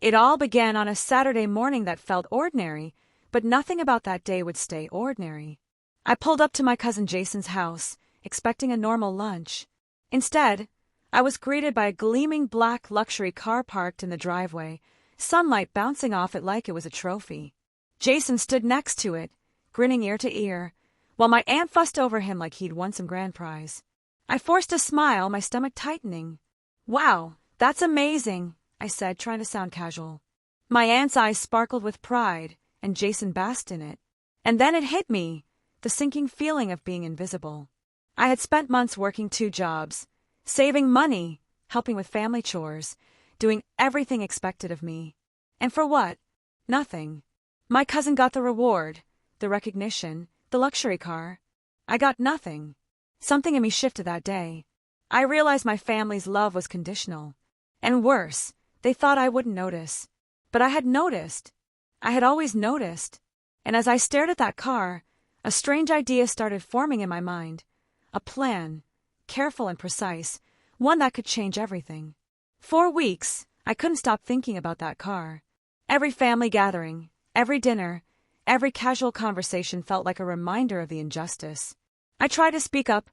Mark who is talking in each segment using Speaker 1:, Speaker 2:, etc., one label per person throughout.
Speaker 1: It all began on a Saturday morning that felt ordinary, but nothing about that day would stay ordinary. I pulled up to my cousin Jason's house, expecting a normal lunch. Instead, I was greeted by a gleaming black luxury car parked in the driveway, sunlight bouncing off it like it was a trophy. Jason stood next to it, grinning ear to ear, while my aunt fussed over him like he'd won some grand prize. I forced a smile, my stomach tightening. "Wow, that's amazing," I said, trying to sound casual. My aunt's eyes sparkled with pride, and Jason basked in it. And then it hit me, the sinking feeling of being invisible. I had spent months working 2 jobs, saving money, helping with family chores, doing everything expected of me. And for what? Nothing. My cousin got the reward, the recognition, the luxury car. I got nothing. Something in me shifted that day. I realized my family's love was conditional. And worse, they thought I wouldn't notice. But I had noticed. I had always noticed. And as I stared at that car, a strange idea started forming in my mind. A plan, careful and precise, one that could change everything. For weeks, I couldn't stop thinking about that car. Every family gathering, every dinner, every casual conversation felt like a reminder of the injustice. I tried to speak up,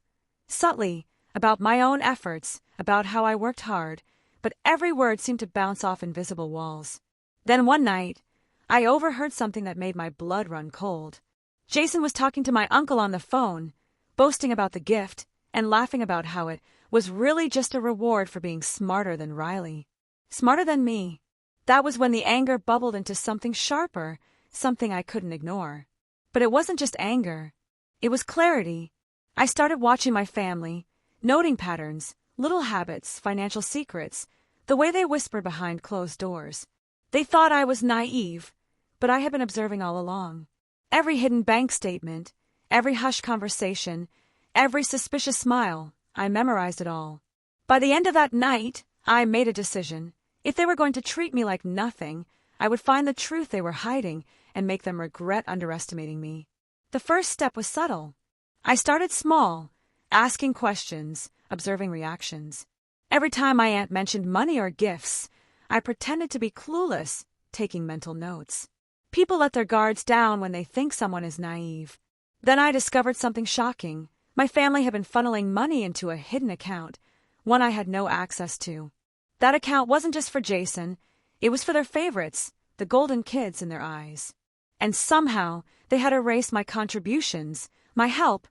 Speaker 1: subtly, about my own efforts, about how I worked hard, but every word seemed to bounce off invisible walls. Then one night, I overheard something that made my blood run cold. Jason was talking to my uncle on the phone, boasting about the gift, and laughing about how it was really just a reward for being smarter than Riley. Smarter than me. That was when the anger bubbled into something sharper, something I couldn't ignore. But it wasn't just anger. It was clarity. I started watching my family, noting patterns, little habits, financial secrets, the way they whispered behind closed doors. They thought I was naive, but I had been observing all along. Every hidden bank statement, every hushed conversation, every suspicious smile, I memorized it all. By the end of that night, I made a decision. If they were going to treat me like nothing, I would find the truth they were hiding and make them regret underestimating me. The first step was subtle. I started small, asking questions, observing reactions. Every time my aunt mentioned money or gifts, I pretended to be clueless, taking mental notes. People let their guards down when they think someone is naive. Then I discovered something shocking. My family had been funneling money into a hidden account, one I had no access to. That account wasn't just for Jason, it was for their favorites, the golden kids in their eyes. And somehow, they had erased my contributions, my help,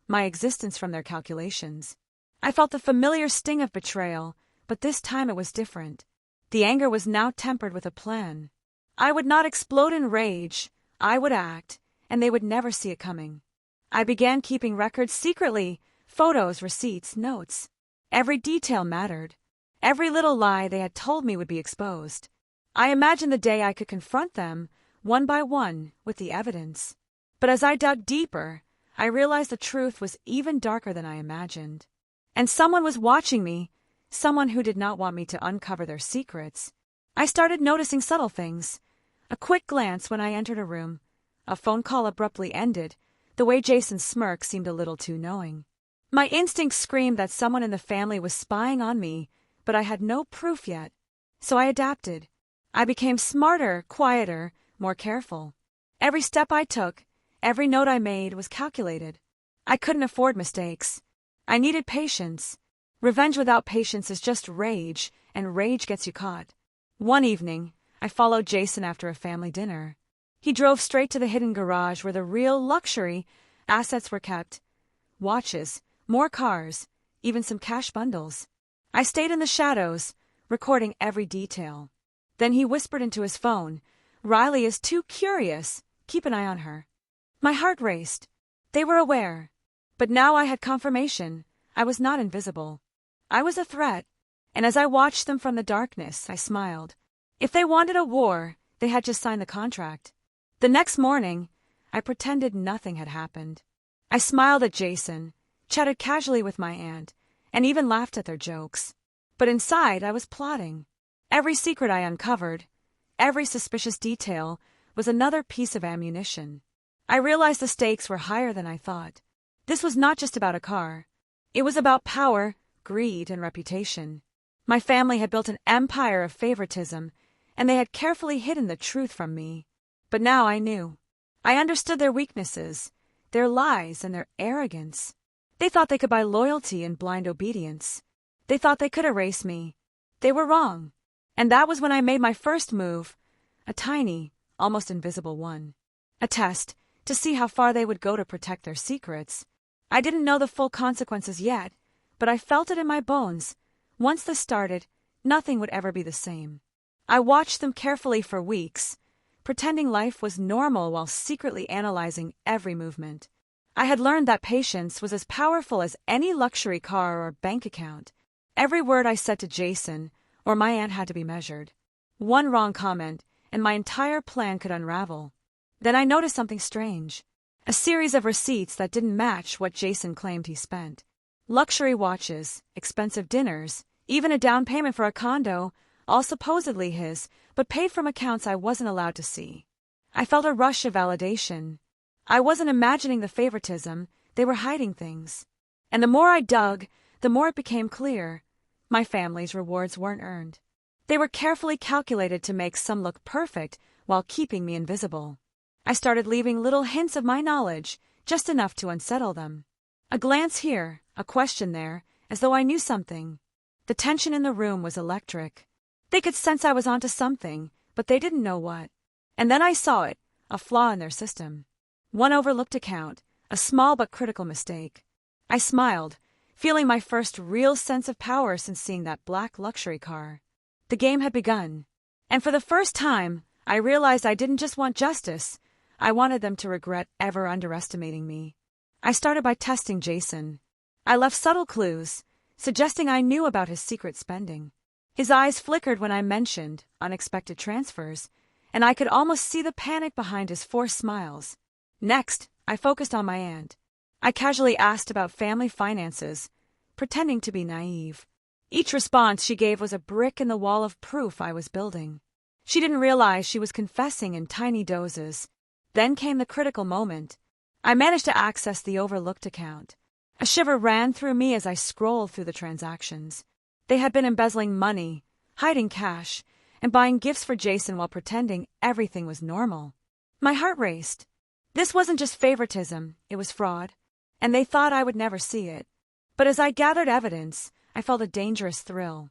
Speaker 1: my existence from their calculations. I felt the familiar sting of betrayal, but this time it was different. The anger was now tempered with a plan. I would not explode in rage, I would act, and they would never see it coming. I began keeping records secretly, photos, receipts, notes. Every detail mattered. Every little lie they had told me would be exposed. I imagined the day I could confront them, one by one, with the evidence. But as I dug deeper, I realized the truth was even darker than I imagined. And someone was watching me, someone who did not want me to uncover their secrets. I started noticing subtle things. A quick glance when I entered a room. A phone call abruptly ended. The way Jason's smirk seemed a little too knowing. My instincts screamed that someone in the family was spying on me, but I had no proof yet. So I adapted. I became smarter, quieter, more careful. Every step I took, every note I made was calculated. I couldn't afford mistakes. I needed patience. Revenge without patience is just rage, and rage gets you caught. One evening, I followed Jason after a family dinner. He drove straight to the hidden garage where the real luxury assets were kept. Watches, more cars, even some cash bundles. I stayed in the shadows, recording every detail. Then he whispered into his phone, "Riley is too curious. Keep an eye on her." My heart raced. They were aware. But now I had confirmation. I was not invisible. I was a threat. And as I watched them from the darkness, I smiled. If they wanted a war, they had just signed the contract. The next morning, I pretended nothing had happened. I smiled at Jason, chatted casually with my aunt, and even laughed at their jokes. But inside, I was plotting. Every secret I uncovered, every suspicious detail, was another piece of ammunition. I realized the stakes were higher than I thought. This was not just about a car. It was about power, greed, and reputation. My family had built an empire of favoritism, and they had carefully hidden the truth from me. But now I knew. I understood their weaknesses, their lies, and their arrogance. They thought they could buy loyalty and blind obedience. They thought they could erase me. They were wrong. And that was when I made my first move, a tiny, almost invisible one. A test, to see how far they would go to protect their secrets. I didn't know the full consequences yet, but I felt it in my bones. Once this started, nothing would ever be the same. I watched them carefully for weeks, pretending life was normal while secretly analyzing every movement. I had learned that patience was as powerful as any luxury car or bank account. Every word I said to Jason or my aunt had to be measured. One wrong comment, and my entire plan could unravel. Then I noticed something strange. A series of receipts that didn't match what Jason claimed he spent. Luxury watches, expensive dinners, even a down payment for a condo, all supposedly his, but paid from accounts I wasn't allowed to see. I felt a rush of validation. I wasn't imagining the favoritism, they were hiding things. And the more I dug, the more it became clear. My family's rewards weren't earned. They were carefully calculated to make some look perfect while keeping me invisible. I started leaving little hints of my knowledge, just enough to unsettle them. A glance here, a question there, as though I knew something. The tension in the room was electric. They could sense I was onto something, but they didn't know what. And then I saw it, a flaw in their system. One overlooked account, a small but critical mistake. I smiled, feeling my first real sense of power since seeing that black luxury car. The game had begun. And for the first time, I realized I didn't just want justice. I wanted them to regret ever underestimating me. I started by testing Jason. I left subtle clues, suggesting I knew about his secret spending. His eyes flickered when I mentioned unexpected transfers, and I could almost see the panic behind his forced smiles. Next, I focused on my aunt. I casually asked about family finances, pretending to be naive. Each response she gave was a brick in the wall of proof I was building. She didn't realize she was confessing in tiny doses. Then came the critical moment. I managed to access the overlooked account. A shiver ran through me as I scrolled through the transactions. They had been embezzling money, hiding cash, and buying gifts for Jason while pretending everything was normal. My heart raced. This wasn't just favoritism, it was fraud, and they thought I would never see it. But as I gathered evidence, I felt a dangerous thrill.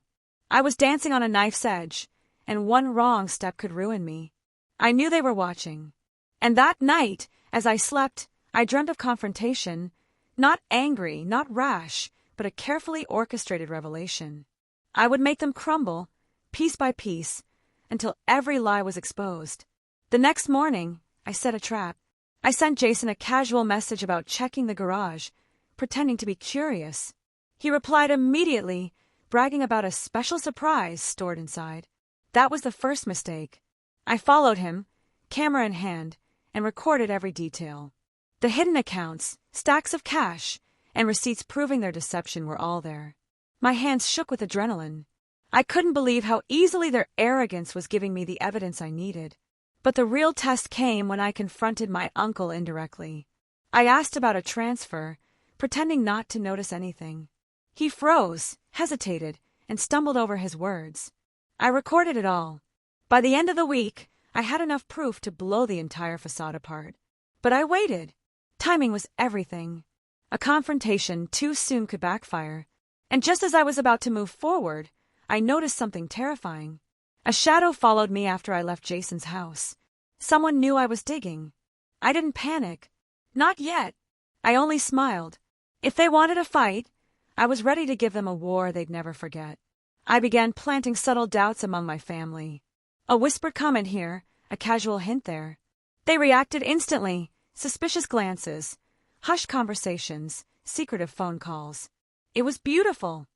Speaker 1: I was dancing on a knife's edge, and one wrong step could ruin me. I knew they were watching. And that night, as I slept, I dreamt of confrontation, not angry, not rash, but a carefully orchestrated revelation. I would make them crumble, piece by piece, until every lie was exposed. The next morning, I set a trap. I sent Jason a casual message about checking the garage, pretending to be curious. He replied immediately, bragging about a special surprise stored inside. That was the first mistake. I followed him, camera in hand, and recorded every detail. The hidden accounts, stacks of cash, and receipts proving their deception were all there. My hands shook with adrenaline. I couldn't believe how easily their arrogance was giving me the evidence I needed. But the real test came when I confronted my uncle indirectly. I asked about a transfer, pretending not to notice anything. He froze, hesitated, and stumbled over his words. I recorded it all. By the end of the week, I had enough proof to blow the entire facade apart. But I waited. Timing was everything. A confrontation too soon could backfire. And just as I was about to move forward, I noticed something terrifying. A shadow followed me after I left Jason's house. Someone knew I was digging. I didn't panic. Not yet. I only smiled. If they wanted a fight, I was ready to give them a war they'd never forget. I began planting subtle doubts among my family. A whispered comment here, a casual hint there. They reacted instantly, suspicious glances, hushed conversations, secretive phone calls. It was beautiful.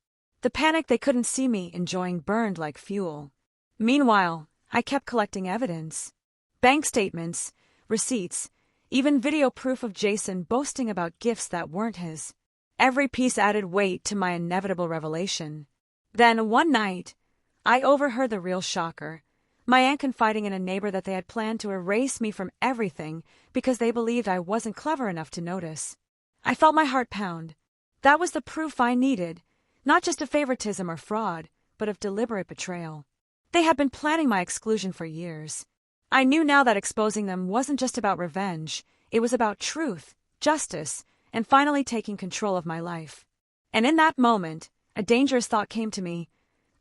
Speaker 1: The panic they couldn't see me enjoying burned like fuel. Meanwhile, I kept collecting evidence. Bank statements, receipts, even video proof of Jason boasting about gifts that weren't his. Every piece added weight to my inevitable revelation. Then, one night, I overheard the real shocker. My aunt confiding in a neighbor that they had planned to erase me from everything because they believed I wasn't clever enough to notice. I felt my heart pound. That was the proof I needed, not just of favoritism or fraud, but of deliberate betrayal. They had been planning my exclusion for years. I knew now that exposing them wasn't just about revenge, it was about truth, justice, and finally taking control of my life. And in that moment, a dangerous thought came to me.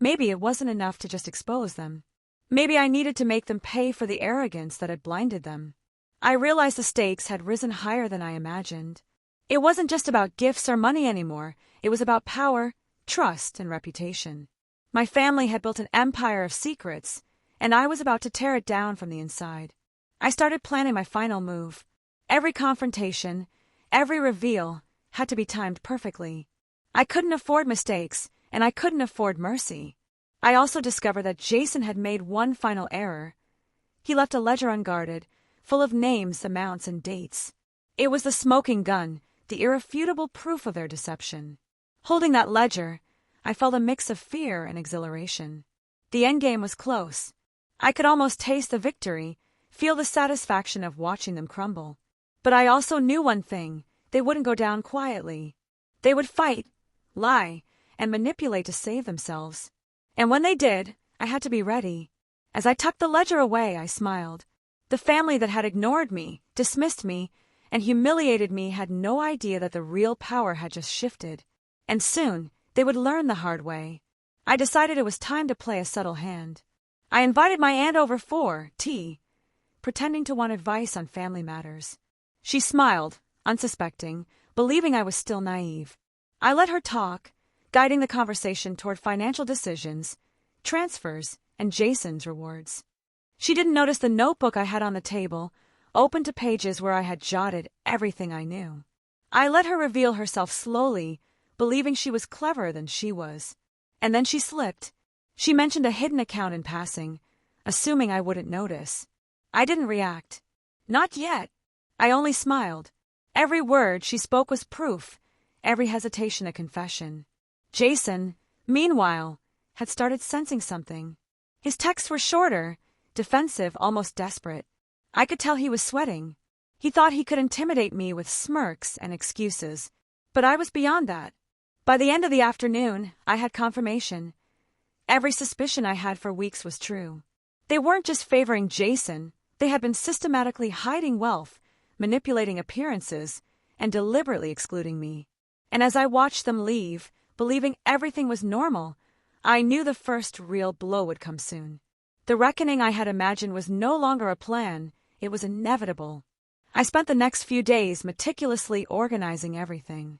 Speaker 1: Maybe it wasn't enough to just expose them. Maybe I needed to make them pay for the arrogance that had blinded them. I realized the stakes had risen higher than I imagined. It wasn't just about gifts or money anymore, it was about power, trust, and reputation. My family had built an empire of secrets, and I was about to tear it down from the inside. I started planning my final move. Every confrontation, every reveal, had to be timed perfectly. I couldn't afford mistakes, and I couldn't afford mercy. I also discovered that Jason had made one final error. He left a ledger unguarded, full of names, amounts, and dates. It was the smoking gun, the irrefutable proof of their deception. Holding that ledger, I felt a mix of fear and exhilaration. The endgame was close. I could almost taste the victory, feel the satisfaction of watching them crumble. But I also knew one thing: they wouldn't go down quietly. They would fight, lie, and manipulate to save themselves. And when they did, I had to be ready. As I tucked the ledger away, I smiled. The family that had ignored me, dismissed me, and humiliated me had no idea that the real power had just shifted. And soon, they would learn the hard way. I decided it was time to play a subtle hand. I invited my aunt over for tea, pretending to want advice on family matters. She smiled, unsuspecting, believing I was still naive. I let her talk, guiding the conversation toward financial decisions, transfers, and Jason's rewards. She didn't notice the notebook I had on the table, open to pages where I had jotted everything I knew. I let her reveal herself slowly, believing she was cleverer than she was. And then she slipped. She mentioned a hidden account in passing, assuming I wouldn't notice. I didn't react. Not yet. I only smiled. Every word she spoke was proof, every hesitation a confession. Jason, meanwhile, had started sensing something. His texts were shorter, defensive, almost desperate. I could tell he was sweating. He thought he could intimidate me with smirks and excuses. But I was beyond that. By the end of the afternoon, I had confirmation. Every suspicion I had for weeks was true. They weren't just favoring Jason, they had been systematically hiding wealth, manipulating appearances, and deliberately excluding me. And as I watched them leave, believing everything was normal, I knew the first real blow would come soon. The reckoning I had imagined was no longer a plan, it was inevitable. I spent the next few days meticulously organizing everything.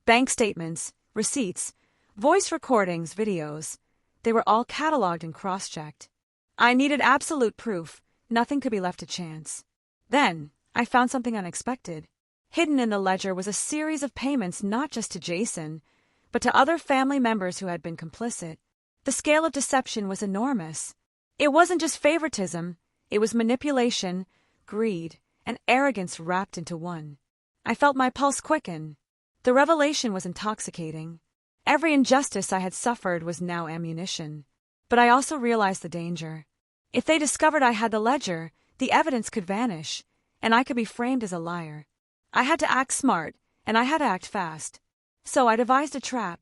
Speaker 1: Bank statements, receipts, voice recordings, videos. They were all cataloged and cross-checked. I needed absolute proof, nothing could be left to chance. Then, I found something unexpected. Hidden in the ledger was a series of payments not just to Jason, but to other family members who had been complicit. The scale of deception was enormous. It wasn't just favoritism, it was manipulation, greed, and arrogance wrapped into one. I felt my pulse quicken. The revelation was intoxicating. Every injustice I had suffered was now ammunition. But I also realized the danger. If they discovered I had the ledger, the evidence could vanish, and I could be framed as a liar. I had to act smart, and I had to act fast. So I devised a trap,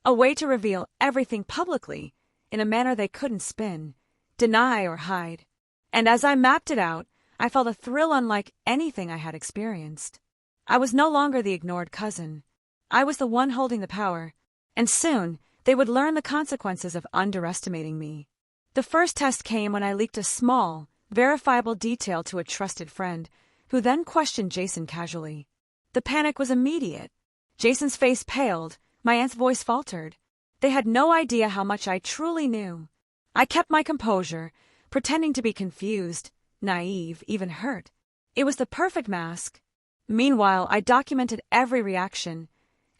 Speaker 1: a way to reveal everything publicly, in a manner they couldn't spin, deny, or hide. And as I mapped it out, I felt a thrill unlike anything I had experienced. I was no longer the ignored cousin. I was the one holding the power, and soon they would learn the consequences of underestimating me. The first test came when I leaked a small, verifiable detail to a trusted friend, who then questioned Jason casually. The panic was immediate. Jason's face paled, my aunt's voice faltered. They had no idea how much I truly knew. I kept my composure, pretending to be confused, naive, even hurt. It was the perfect mask. Meanwhile, I documented every reaction,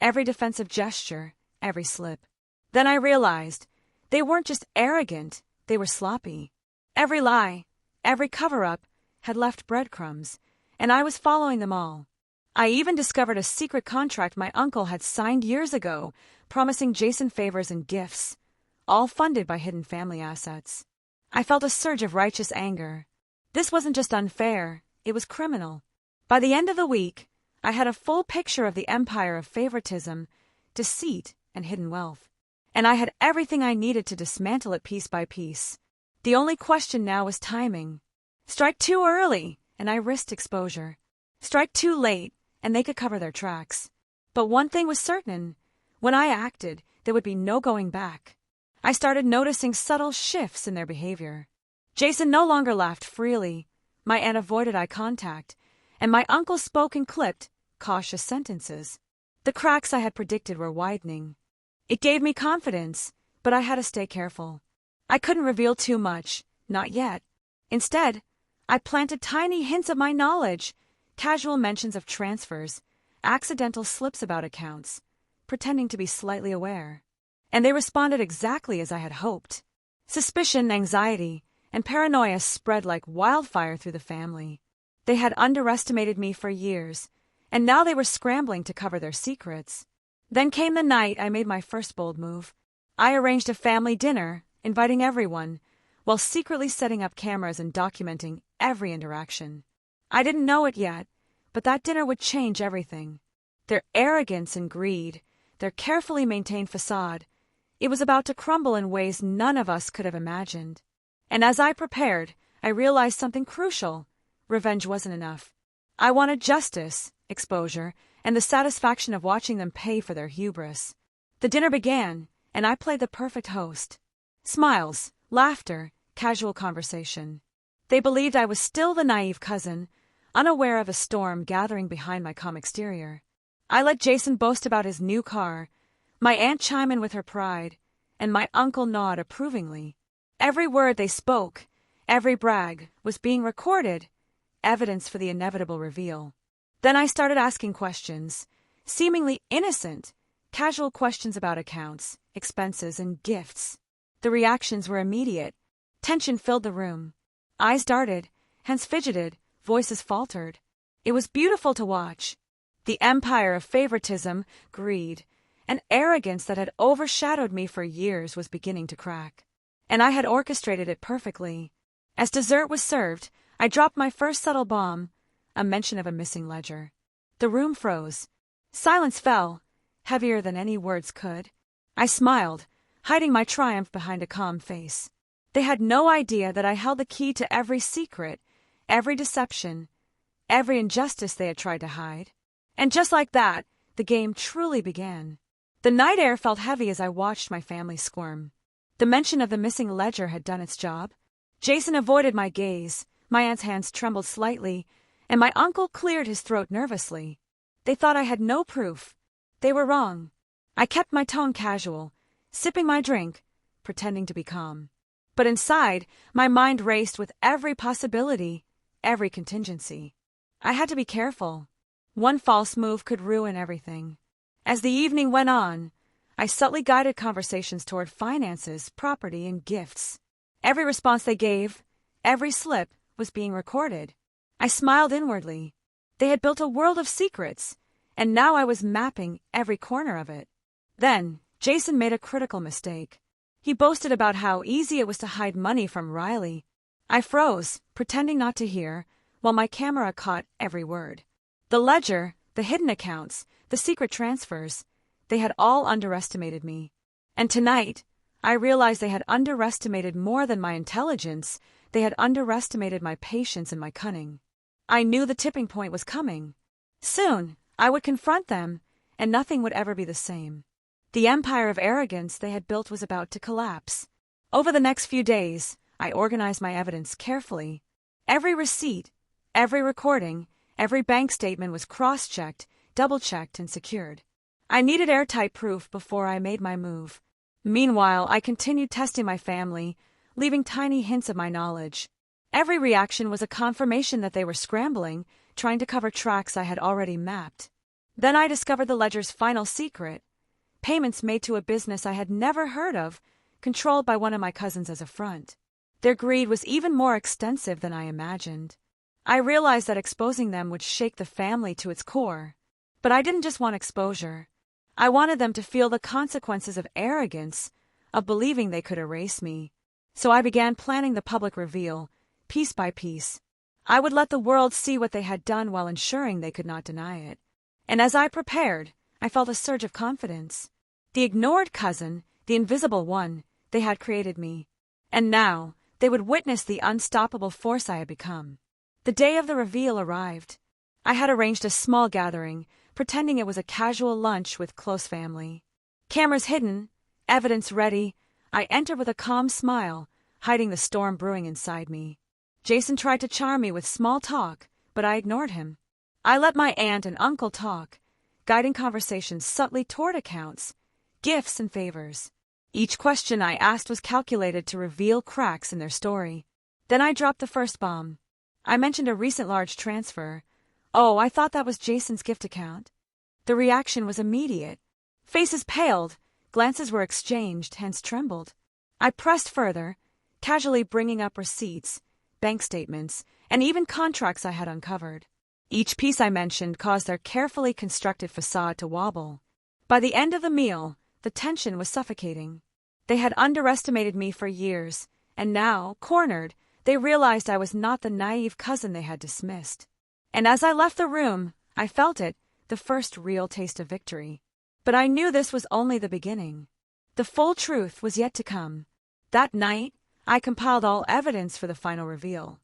Speaker 1: every defensive gesture, every slip. Then I realized they weren't just arrogant, they were sloppy. Every lie, every cover-up had left breadcrumbs, and I was following them all. I even discovered a secret contract my uncle had signed years ago, promising Jason favors and gifts, all funded by hidden family assets. I felt a surge of righteous anger. This wasn't just unfair, it was criminal. By the end of the week, I had a full picture of the empire of favoritism, deceit, and hidden wealth. And I had everything I needed to dismantle it piece by piece. The only question now was timing. Strike too early, and I risked exposure. Strike too late, and they could cover their tracks. But one thing was certain. When I acted, there would be no going back. I started noticing subtle shifts in their behavior. Jason no longer laughed freely. My aunt avoided eye contact, and my uncle spoke in clipped, cautious sentences. The cracks I had predicted were widening. It gave me confidence, but I had to stay careful. I couldn't reveal too much, not yet. Instead, I planted tiny hints of my knowledge, casual mentions of transfers, accidental slips about accounts, pretending to be slightly aware. And they responded exactly as I had hoped. Suspicion, anxiety, and paranoia spread like wildfire through the family. They had underestimated me for years, and now they were scrambling to cover their secrets. Then came the night I made my first bold move. I arranged a family dinner, inviting everyone, while secretly setting up cameras and documenting every interaction. I didn't know it yet, but that dinner would change everything. Their arrogance and greed, their carefully maintained facade, it was about to crumble in ways none of us could have imagined. And as I prepared, I realized something crucial. Revenge wasn't enough. I wanted justice, exposure, and the satisfaction of watching them pay for their hubris. The dinner began, and I played the perfect host. Smiles, laughter, casual conversation. They believed I was still the naive cousin, unaware of a storm gathering behind my calm exterior. I let Jason boast about his new car, my aunt chime in with her pride, and my uncle nod approvingly. Every word they spoke, every brag, was being recorded, evidence for the inevitable reveal. Then I started asking questions, seemingly innocent, casual questions about accounts, expenses, and gifts. The reactions were immediate. Tension filled the room. Eyes darted, hands fidgeted, voices faltered. It was beautiful to watch. The empire of favoritism, greed, and arrogance that had overshadowed me for years was beginning to crack. And I had orchestrated it perfectly. As dessert was served, I dropped my first subtle bomb, a mention of a missing ledger. The room froze. Silence fell, heavier than any words could. I smiled, hiding my triumph behind a calm face. They had no idea that I held the key to every secret, every deception, every injustice they had tried to hide. And just like that, the game truly began. The night air felt heavy as I watched my family squirm. The mention of the missing ledger had done its job. Jason avoided my gaze, my aunt's hands trembled slightly, and my uncle cleared his throat nervously. They thought I had no proof. They were wrong. I kept my tone casual, sipping my drink, pretending to be calm. But inside, my mind raced with every possibility, every contingency. I had to be careful. One false move could ruin everything. As the evening went on, I subtly guided conversations toward finances, property, and gifts. Every response they gave, every slip, was being recorded. I smiled inwardly. They had built a world of secrets, and now I was mapping every corner of it. Then, Jason made a critical mistake. He boasted about how easy it was to hide money from Riley. I froze, pretending not to hear, while my camera caught every word. The ledger, the hidden accounts, the secret transfers, they had all underestimated me. And tonight, I realized they had underestimated more than my intelligence. They had underestimated my patience and my cunning. I knew the tipping point was coming. Soon, I would confront them, and nothing would ever be the same. The empire of arrogance they had built was about to collapse. Over the next few days, I organized my evidence carefully. Every receipt, every recording, every bank statement was cross-checked, double-checked, and secured. I needed airtight proof before I made my move. Meanwhile, I continued testing my family, leaving tiny hints of my knowledge. Every reaction was a confirmation that they were scrambling, trying to cover tracks I had already mapped. Then I discovered the ledger's final secret: payments made to a business I had never heard of, controlled by one of my cousins as a front. Their greed was even more extensive than I imagined. I realized that exposing them would shake the family to its core. But I didn't just want exposure. I wanted them to feel the consequences of arrogance, of believing they could erase me. So I began planning the public reveal, piece by piece. I would let the world see what they had done while ensuring they could not deny it. And as I prepared, I felt a surge of confidence. The ignored cousin, the invisible one, they had created me. And now, they would witness the unstoppable force I had become. The day of the reveal arrived. I had arranged a small gathering, pretending it was a casual lunch with close family. Cameras hidden, evidence ready, I entered with a calm smile, hiding the storm brewing inside me. Jason tried to charm me with small talk, but I ignored him. I let my aunt and uncle talk, guiding conversations subtly toward accounts, gifts, and favors. Each question I asked was calculated to reveal cracks in their story. Then I dropped the first bomb. I mentioned a recent large transfer. "Oh, I thought that was Jason's gift account." The reaction was immediate. Faces paled, glances were exchanged, hands trembled. I pressed further, casually bringing up receipts, bank statements, and even contracts I had uncovered. Each piece I mentioned caused their carefully constructed facade to wobble. By the end of the meal, the tension was suffocating. They had underestimated me for years, and now, cornered, they realized I was not the naive cousin they had dismissed. And as I left the room, I felt it, the first real taste of victory. But I knew this was only the beginning. The full truth was yet to come. That night, I compiled all evidence for the final reveal.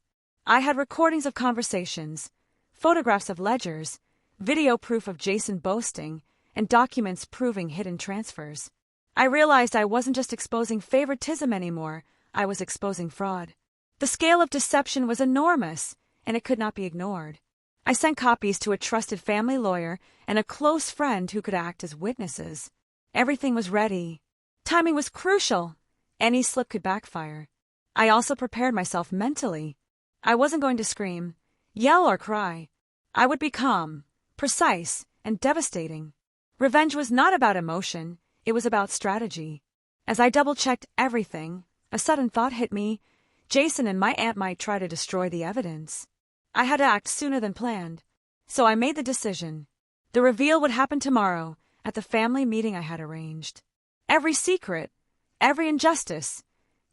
Speaker 1: I had recordings of conversations, photographs of ledgers, video proof of Jason boasting, and documents proving hidden transfers. I realized I wasn't just exposing favoritism anymore, I was exposing fraud. The scale of deception was enormous, and it could not be ignored. I sent copies to a trusted family lawyer and a close friend who could act as witnesses. Everything was ready. Timing was crucial. Any slip could backfire. I also prepared myself mentally. I wasn't going to scream, yell, or cry. I would be calm, precise, and devastating. Revenge was not about emotion, it was about strategy. As I double-checked everything, a sudden thought hit me. Jason and my aunt might try to destroy the evidence. I had to act sooner than planned. So I made the decision. The reveal would happen tomorrow, at the family meeting I had arranged. Every secret, every injustice,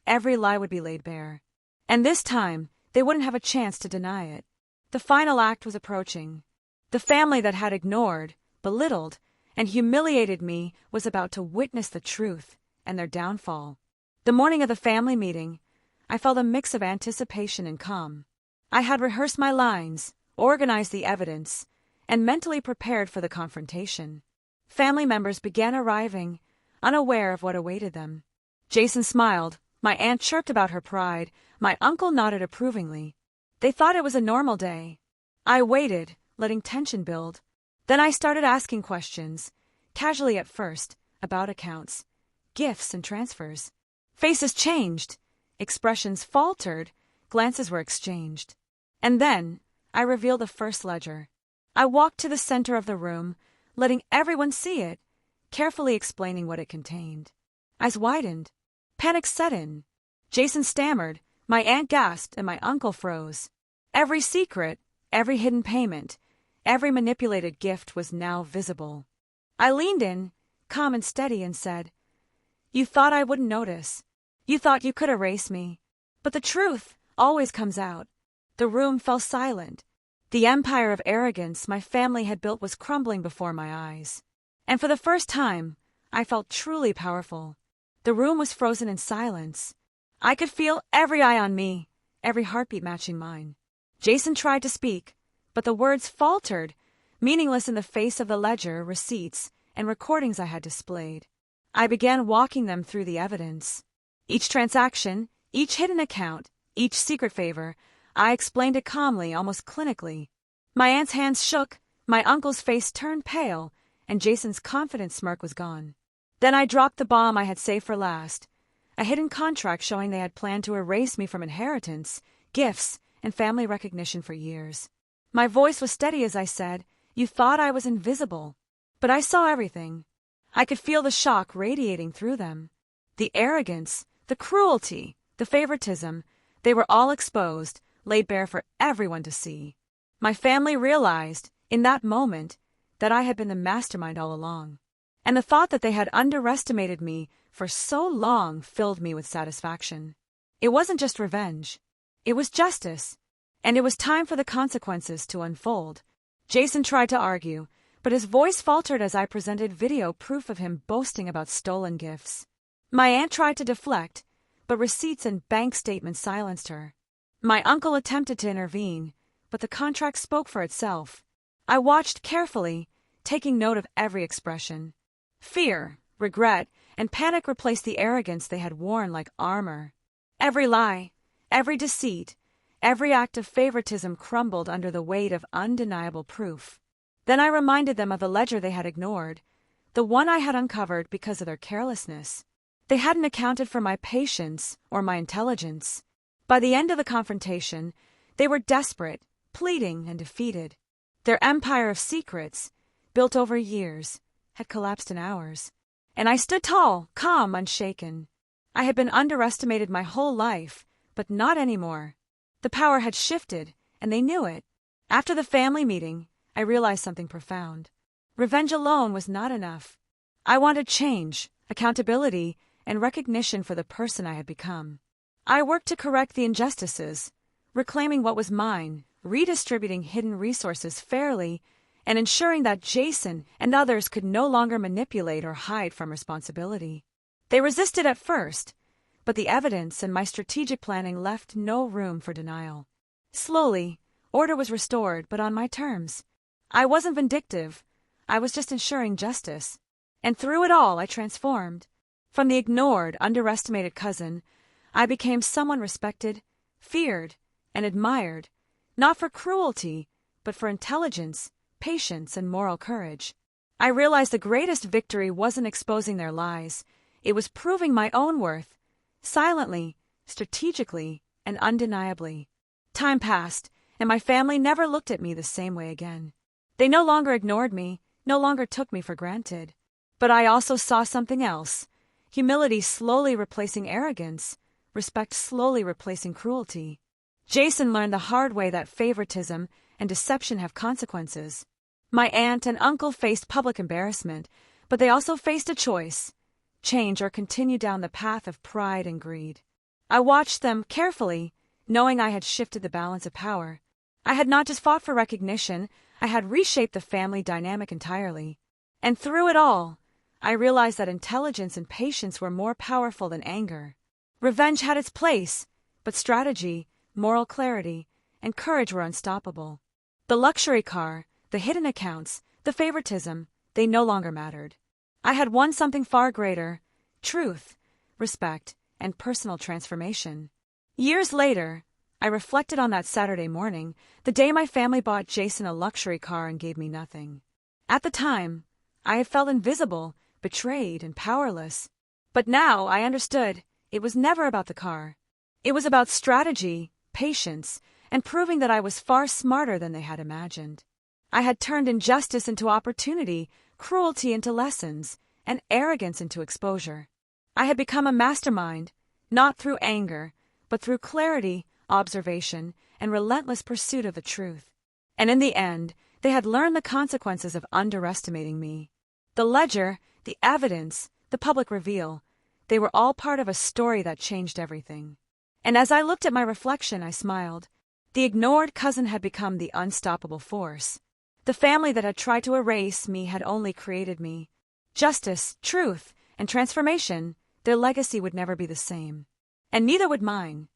Speaker 1: every lie would be laid bare. And this time, they wouldn't have a chance to deny it. The final act was approaching. The family that had ignored, belittled, and humiliated me was about to witness the truth and their downfall. The morning of the family meeting, I felt a mix of anticipation and calm. I had rehearsed my lines, organized the evidence, and mentally prepared for the confrontation. Family members began arriving, unaware of what awaited them. Jason smiled, my aunt chirped about her pride, my uncle nodded approvingly. They thought it was a normal day. I waited, letting tension build. Then I started asking questions, casually at first, about accounts, gifts, and transfers. Faces changed, expressions faltered, glances were exchanged. And then, I revealed the first ledger. I walked to the center of the room, letting everyone see it, carefully explaining what it contained. Eyes widened. Panic set in. Jason stammered, my aunt gasped, and my uncle froze. Every secret, every hidden payment, every manipulated gift was now visible. I leaned in, calm and steady, and said, "You thought I wouldn't notice. You thought you could erase me. But the truth always comes out." The room fell silent. The empire of arrogance my family had built was crumbling before my eyes. And for the first time, I felt truly powerful. The room was frozen in silence. I could feel every eye on me, every heartbeat matching mine. Jason tried to speak, but the words faltered, meaningless in the face of the ledger, receipts, and recordings I had displayed. I began walking them through the evidence. Each transaction, each hidden account, each secret favor, I explained it calmly, almost clinically. My aunt's hands shook, my uncle's face turned pale, and Jason's confident smirk was gone. Then I dropped the bomb I had saved for last, a hidden contract showing they had planned to erase me from inheritance, gifts, and family recognition for years. My voice was steady as I said, "You thought I was invisible, but I saw everything." I could feel the shock radiating through them. The arrogance, the cruelty, the favoritism, they were all exposed, laid bare for everyone to see. My family realized, in that moment, that I had been the mastermind all along. And the thought that they had underestimated me for so long filled me with satisfaction. It wasn't just revenge. It was justice. And it was time for the consequences to unfold. Jason tried to argue, but his voice faltered as I presented video proof of him boasting about stolen gifts. My aunt tried to deflect, but receipts and bank statements silenced her. My uncle attempted to intervene, but the contract spoke for itself. I watched carefully, taking note of every expression. Fear, regret, and panic replaced the arrogance they had worn like armor. Every lie, every deceit, every act of favoritism crumbled under the weight of undeniable proof. Then I reminded them of the ledger they had ignored, the one I had uncovered because of their carelessness. They hadn't accounted for my patience or my intelligence. By the end of the confrontation, they were desperate, pleading, and defeated. Their empire of secrets, built over years, had collapsed in hours. And I stood tall, calm, unshaken. I had been underestimated my whole life, but not anymore. The power had shifted, and they knew it. After the family meeting, I realized something profound. Revenge alone was not enough. I wanted change, accountability, and recognition for the person I had become. I worked to correct the injustices, reclaiming what was mine, redistributing hidden resources fairly, and ensuring that Jason and others could no longer manipulate or hide from responsibility. They resisted at first, but the evidence and my strategic planning left no room for denial. Slowly, order was restored, but on my terms. I wasn't vindictive. I was just ensuring justice. And through it all, I transformed. From the ignored, underestimated cousin, I became someone respected, feared, and admired, not for cruelty, but for intelligence, patience, and moral courage. I realized the greatest victory wasn't exposing their lies. It was proving my own worth, silently, strategically, and undeniably. Time passed, and my family never looked at me the same way again. They no longer ignored me, no longer took me for granted. But I also saw something else. Humility slowly replacing arrogance, respect slowly replacing cruelty. Jason learned the hard way that favoritism and deception have consequences. My aunt and uncle faced public embarrassment, but they also faced a choice: change or continue down the path of pride and greed. I watched them carefully, knowing I had shifted the balance of power. I had not just fought for recognition, I had reshaped the family dynamic entirely. And through it all, I realized that intelligence and patience were more powerful than anger. Revenge had its place, but strategy, moral clarity, and courage were unstoppable. The luxury car, the hidden accounts, the favoritism, they no longer mattered. I had won something far greater: truth, respect, and personal transformation. Years later, I reflected on that Saturday morning, the day my family bought Jason a luxury car and gave me nothing. At the time, I had felt invisible, betrayed, and powerless. But now I understood it was never about the car. It was about strategy, patience, and proving that I was far smarter than they had imagined. I had turned injustice into opportunity, cruelty into lessons, and arrogance into exposure. I had become a mastermind, not through anger, but through clarity, observation, and relentless pursuit of the truth. And in the end, they had learned the consequences of underestimating me. The ledger, the evidence, the public reveal, they were all part of a story that changed everything. And as I looked at my reflection, I smiled. The ignored cousin had become the unstoppable force. The family that had tried to erase me had only created me. Justice, truth, and transformation, their legacy would never be the same. And neither would mine.